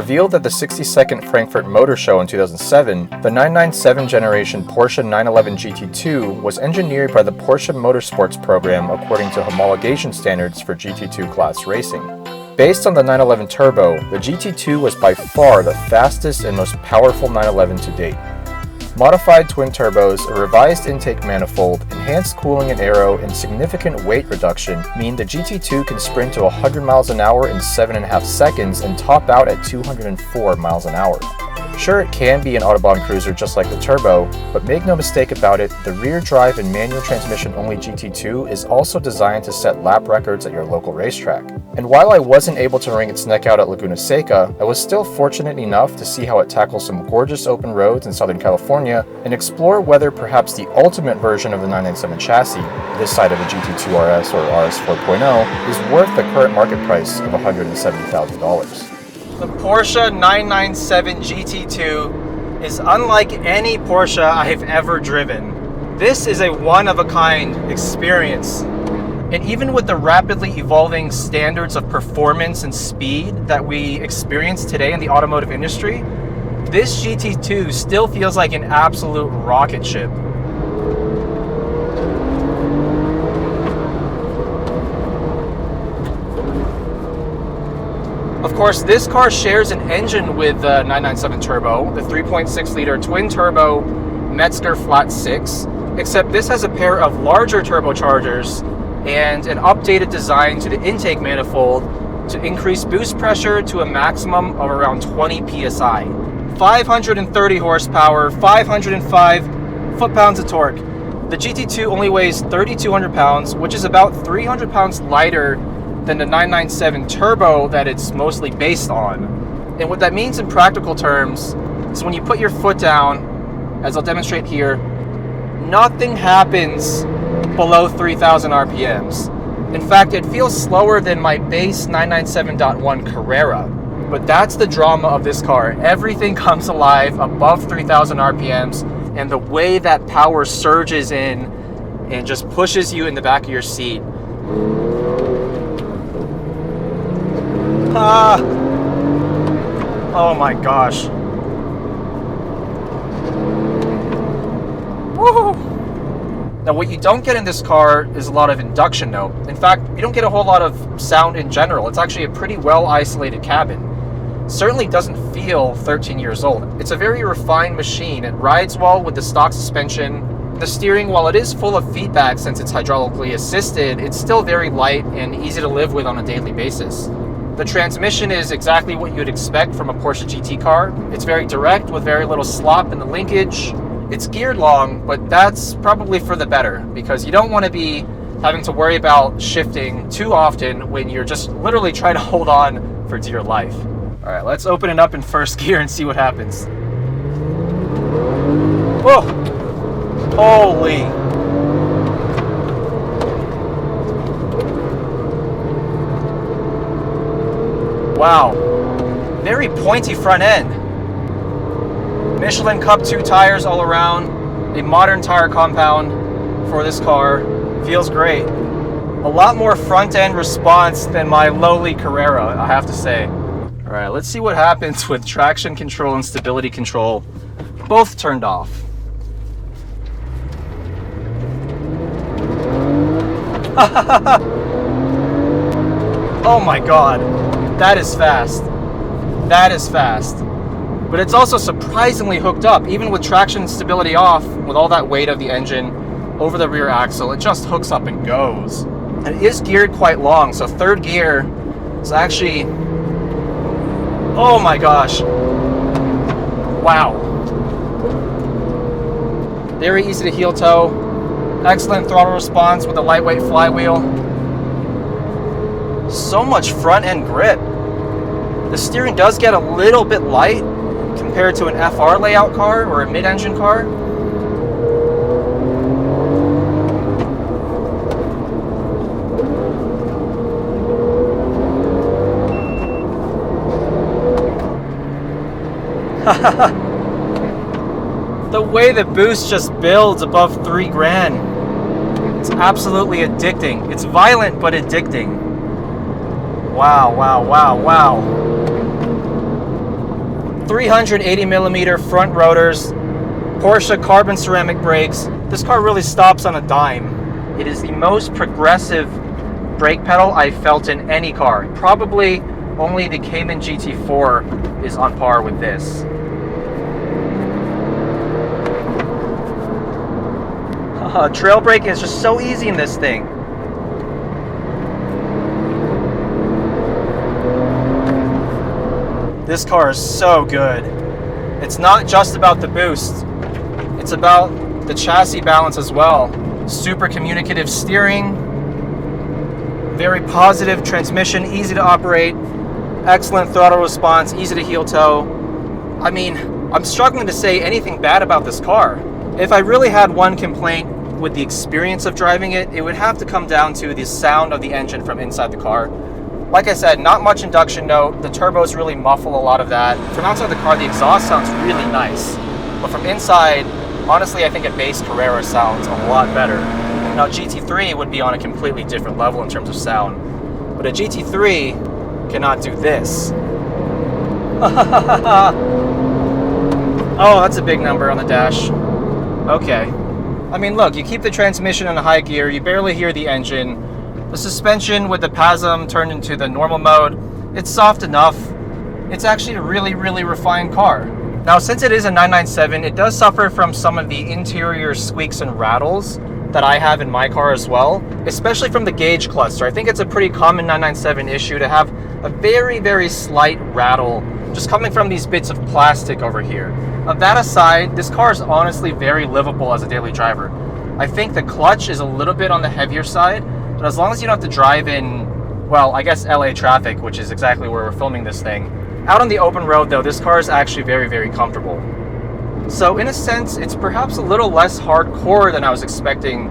revealed at the 62nd Frankfurt Motor Show in 2007, the 997 generation Porsche 911 GT2 was engineered by the Porsche Motorsports program according to homologation standards for GT2 class racing. Based on the 911 Turbo, the GT2 was by far the fastest and most powerful 911 to date. Modified twin turbos, a revised intake manifold, enhanced cooling and aero, and significant weight reduction mean the GT2 can sprint to 100 miles an hour in 7.5 seconds and top out at 204 miles an hour. Sure, it can be an Autobahn cruiser just like the Turbo, but make no mistake about it, the rear drive and manual transmission only GT2 is also designed to set lap records at your local racetrack. And while I wasn't able to wring its neck out at Laguna Seca, I was still fortunate enough to see how it tackles some gorgeous open roads in Southern California and explore whether perhaps the ultimate version of the 997 chassis, this side of the GT2 RS or RS 4.0, is worth the current market price of $170,000. The Porsche 997 GT2 is unlike any Porsche I've ever driven. This is a one-of-a-kind experience. And even with the rapidly evolving standards of performance and speed that we experience today in the automotive industry, this GT2 still feels like an absolute rocket ship. Of course, this car shares an engine with the 997 Turbo, the 3.6-liter twin-turbo Metzger Flat 6, except this has a pair of larger turbochargers and an updated design to the intake manifold to increase boost pressure to a maximum of around 20 psi. 530 horsepower, 505 foot-pounds of torque. The GT2 only weighs 3,200 pounds, which is about 300 pounds lighter than the 997 Turbo that it's mostly based on. And what that means in practical terms is when you put your foot down, as I'll demonstrate here, nothing happens below 3,000 RPMs. In fact, it feels slower than my base 997.1 Carrera. But that's the drama of this car. Everything comes alive above 3,000 RPMs, and the way that power surges in and just pushes you in the back of your seat. Oh my gosh. Woohoo! Now what you don't get in this car is a lot of induction though. In fact, you don't get a whole lot of sound in general. It's actually a pretty well isolated cabin. Certainly doesn't feel 13 years old. It's a very refined machine. It rides well with the stock suspension. The steering, while it is full of feedback since it's hydraulically assisted, it's still very light and easy to live with on a daily basis. The transmission is exactly what you'd expect from a Porsche GT car. It's very direct with very little slop in the linkage. It's geared long, but that's probably for the better because you don't want to be having to worry about shifting too often when you're just literally trying to hold on for dear life. All right, let's open it up in first gear and see what happens. Whoa! Holy! Wow, very pointy front end. Michelin Cup 2 tires all around, a modern tire compound for this car. Feels great. A lot more front end response than my lowly Carrera, I have to say. All right, let's see what happens with traction control and stability control, both turned off. Oh my God. That is fast. That is fast. But it's also surprisingly hooked up. Even with traction and stability off, with all that weight of the engine over the rear axle, it just hooks up and goes. And it is geared quite long, so third gear is actually... Oh my gosh. Wow. Very easy to heel toe. Excellent throttle response with a lightweight flywheel. So much front end grip. The steering does get a little bit light compared to an FR layout car or a mid-engine car. The way the boost just builds above 3 grand. It's absolutely addicting. It's violent but addicting. Wow, wow, wow, wow. 380 millimeter front rotors, Porsche carbon ceramic brakes. This car really stops on a dime. It is the most progressive brake pedal I've felt in any car. Probably only the Cayman GT4 is on par with this. Trail braking is just so easy in this thing. This car is so good. It's not just about the boost. It's about the chassis balance as well. Super communicative steering, very positive transmission, easy to operate, excellent throttle response, easy to heel toe. I mean, I'm struggling to say anything bad about this car. If I really had one complaint with the experience of driving it, it would have to come down to the sound of the engine from inside the car. Like I said, not much induction note. The turbos really muffle a lot of that. From outside the car, the exhaust sounds really nice. But from inside, honestly, I think a base Carrera sounds a lot better. Now, GT3 would be on a completely different level in terms of sound. But a GT3 cannot do this. Oh, that's a big number on the dash. Okay. I mean, look, you keep the transmission in high gear, you barely hear the engine. The suspension with the PASM turned into the normal mode, it's soft enough. It's actually a really, really refined car. Now, since it is a 997, it does suffer from some of the interior squeaks and rattles that I have in my car as well, especially from the gauge cluster. I think it's a pretty common 997 issue to have a very, very slight rattle just coming from these bits of plastic over here. Of that aside, this car is honestly very livable as a daily driver. I think the clutch is a little bit on the heavier side, but as long as you don't have to drive in, well, I guess LA traffic, which is exactly where we're filming this thing. Out on the open road though, this car is actually very, very comfortable. So in a sense, it's perhaps a little less hardcore than I was expecting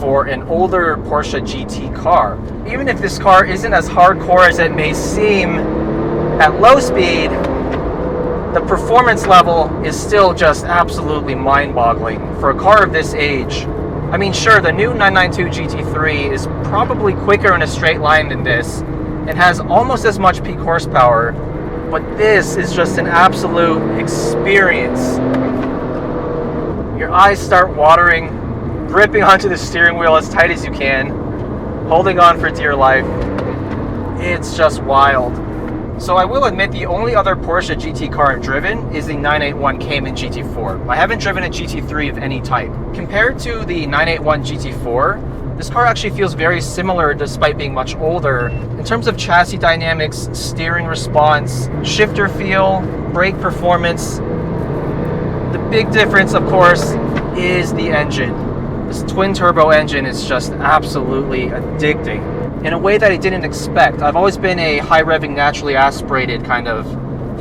for an older Porsche GT car. Even if this car isn't as hardcore as it may seem at low speed, the performance level is still just absolutely mind-boggling for a car of this age. I mean, sure, the new 992 GT3 is probably quicker in a straight line than this and has almost as much peak horsepower, but this is just an absolute experience. Your eyes start watering, gripping onto the steering wheel as tight as you can, holding on for dear life. It's just wild. So I will admit the only other Porsche GT car I've driven is the 981 Cayman GT4. I haven't driven a GT3 of any type. Compared to the 981 GT4, this car actually feels very similar despite being much older. In terms of chassis dynamics, steering response, shifter feel, brake performance, the big difference, of course, is the engine. This twin-turbo engine is just absolutely addicting in a way that I didn't expect. I've always been a high-revving, naturally aspirated kind of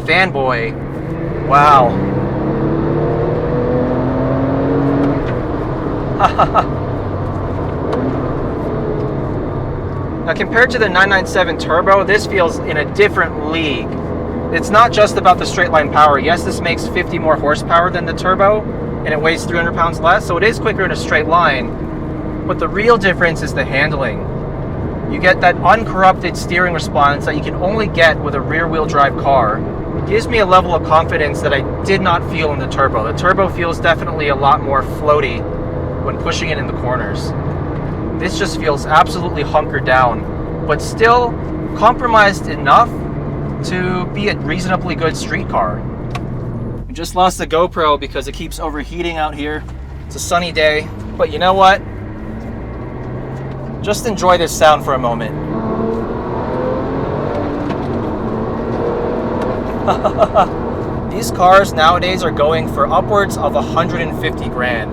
fanboy. Wow. Now, compared to the 997 Turbo, this feels in a different league. It's not just about the straight line power. Yes, this makes 50 more horsepower than the Turbo, and it weighs 300 pounds less, so it is quicker in a straight line. But the real difference is the handling. You get that uncorrupted steering response that you can only get with a rear-wheel drive car. It gives me a level of confidence that I did not feel in the Turbo. The Turbo feels definitely a lot more floaty when pushing it in the corners. This just feels absolutely hunkered down, but still compromised enough to be a reasonably good street car. We just lost the GoPro because it keeps overheating out here. It's a sunny day, but you know what? Just enjoy this sound for a moment. These cars nowadays are going for upwards of 150 grand.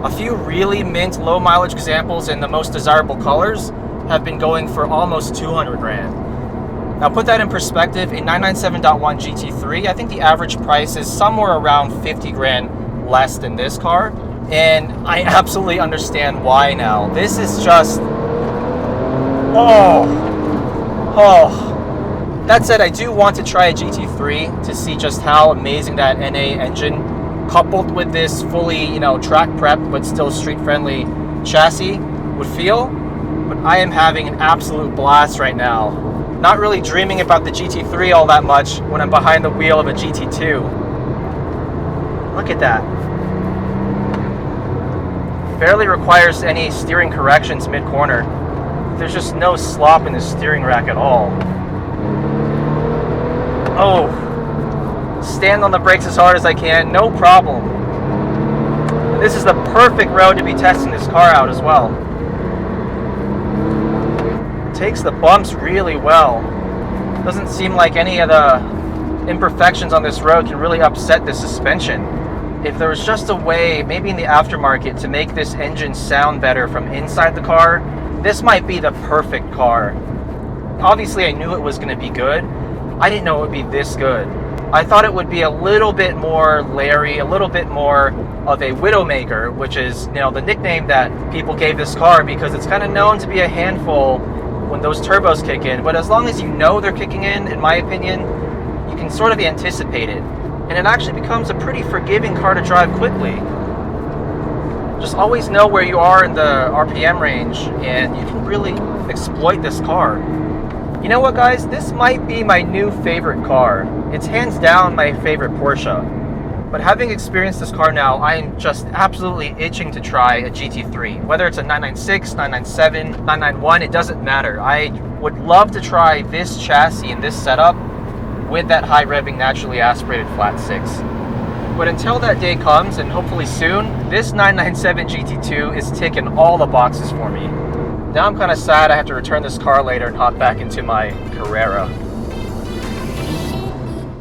A few really mint low mileage examples in the most desirable colors have been going for almost 200 grand. Now put that in perspective, a 997.1 GT3, I think the average price is somewhere around 50 grand less than this car. And I absolutely understand why now. This is just, oh. That said, I do want to try a GT3 to see just how amazing that NA engine, coupled with this fully, track prepped but still street friendly chassis would feel. But I am having an absolute blast right now. Not really dreaming about the GT3 all that much when I'm behind the wheel of a GT2. Look at that. Barely requires any steering corrections mid-corner. There's just no slop in the steering rack at all. Oh, stand on the brakes as hard as I can, no problem. This is the perfect road to be testing this car out as well. Takes the bumps really well. Doesn't seem like any of the imperfections on this road can really upset the suspension. If there was just a way, maybe in the aftermarket, to make this engine sound better from inside the car, this might be the perfect car. Obviously I knew it was going to be good. I didn't know it would be this good. I thought it would be a little bit more Larry, a little bit more of a Widowmaker, which is, the nickname that people gave this car because it's kind of known to be a handful when those turbos kick in. But as long as you know they're kicking in my opinion, you can sort of anticipate it. And it actually becomes a pretty forgiving car to drive quickly. Just always know where you are in the RPM range and you can really exploit this car. You know what, guys? This might be my new favorite car. It's hands down my favorite Porsche. But having experienced this car now, I'm just absolutely itching to try a GT3. Whether it's a 996, 997, 991, it doesn't matter. I would love to try this chassis and this setup with that high revving naturally aspirated flat six. But until that day comes, and hopefully soon, this 997 GT2 is ticking all the boxes for me. Now I'm kind of sad I have to return this car later and hop back into my Carrera.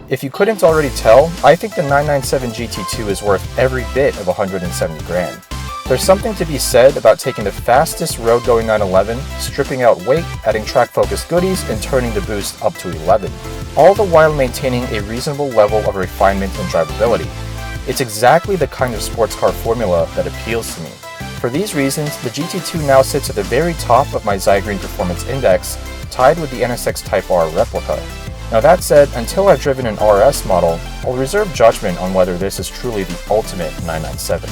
If you couldn't already tell, I think the 997 GT2 is worth every bit of 170 grand. There's something to be said about taking the fastest road-going 911, stripping out weight, adding track-focused goodies, and turning the boost up to 11, all the while maintaining a reasonable level of refinement and drivability. It's exactly the kind of sports car formula that appeals to me. For these reasons, the GT2 now sits at the very top of my Zygrene Performance Index, tied with the NSX Type R replica. Now that said, until I've driven an RS model, I'll reserve judgment on whether this is truly the ultimate 997.